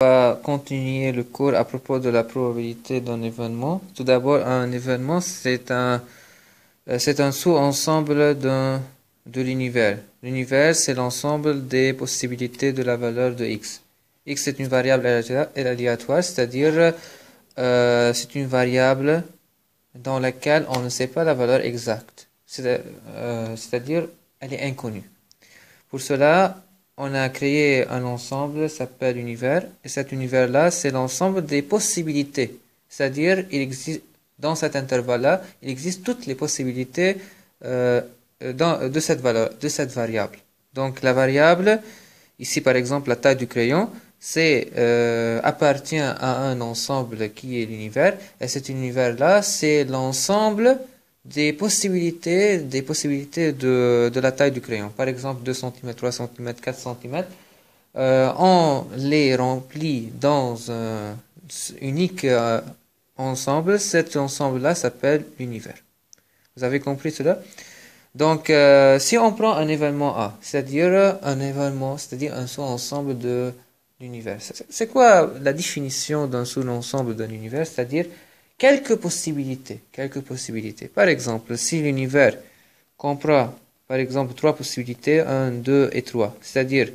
On va continuer le cours à propos de la probabilité d'un événement. Tout d'abord, un événement, c'est un sous-ensemble de l'univers. L'univers, c'est l'ensemble des possibilités de la valeur de x. X est une variable aléatoire, c'est-à-dire c'est une variable dans laquelle on ne sait pas la valeur exacte. C'est-à-dire elle est inconnue. Pour cela, on a créé un ensemble qui s'appelle univers. Et cet univers-là, c'est l'ensemble des possibilités. C'est-à-dire, il existe dans cet intervalle-là, il existe toutes les possibilités de cette valeur, de cette variable. Donc, la variable, ici par exemple, la taille du crayon, appartient à un ensemble qui est l'univers. Et cet univers-là, c'est l'ensemble des possibilités de la taille du crayon. Par exemple, 2 cm, 3 cm, 4 cm. On les remplit dans un unique ensemble. Cet ensemble-là s'appelle l'univers. Vous avez compris cela? Donc, si on prend un événement A, c'est-à-dire un sous-ensemble de l'univers. C'est quoi la définition d'un sous-ensemble d'un univers? C'est-à-dire quelques possibilités. Par exemple, si l'univers comprend, par exemple, 3 possibilités, 1, 2 et 3, c'est-à-dire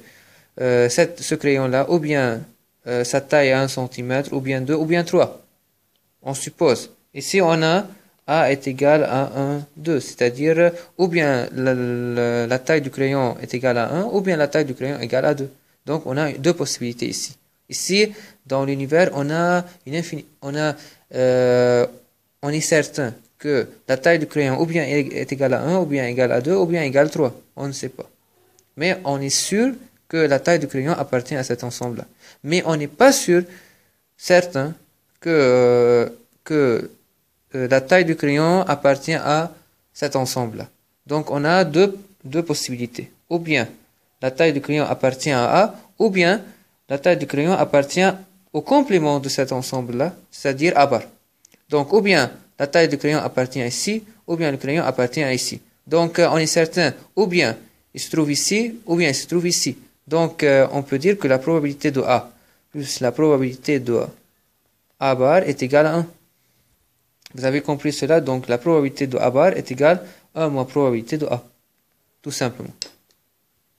ce crayon-là, ou bien sa taille est 1 cm, ou bien 2, ou bien 3. On suppose. Ici, on a A est égal à 1, 2, c'est-à-dire ou bien la taille du crayon est égale à 1, ou bien la taille du crayon est égale à 2. Donc, on a deux possibilités ici. Ici, dans l'univers, on est certain que la taille du crayon ou bien est égale à 1, ou bien égale à 2, ou bien égale à 3. On ne sait pas. Mais on est sûr que la taille du crayon appartient à cet ensemble-là. Mais on n'est pas certain que la taille du crayon appartient à cet ensemble-là. Donc, on a deux possibilités. Ou bien la taille du crayon appartient à A, ou bien la taille du crayon appartient au complément de cet ensemble-là, c'est-à-dire A bar. Donc, ou bien la taille du crayon appartient à ici, ou bien le crayon appartient à ici. Donc, on est certain, ou bien il se trouve ici, ou bien il se trouve ici. Donc, on peut dire que la probabilité de A plus la probabilité de A bar est égale à 1. Vous avez compris cela? Donc, la probabilité de A bar est égale à 1 moins probabilité de A. Tout simplement.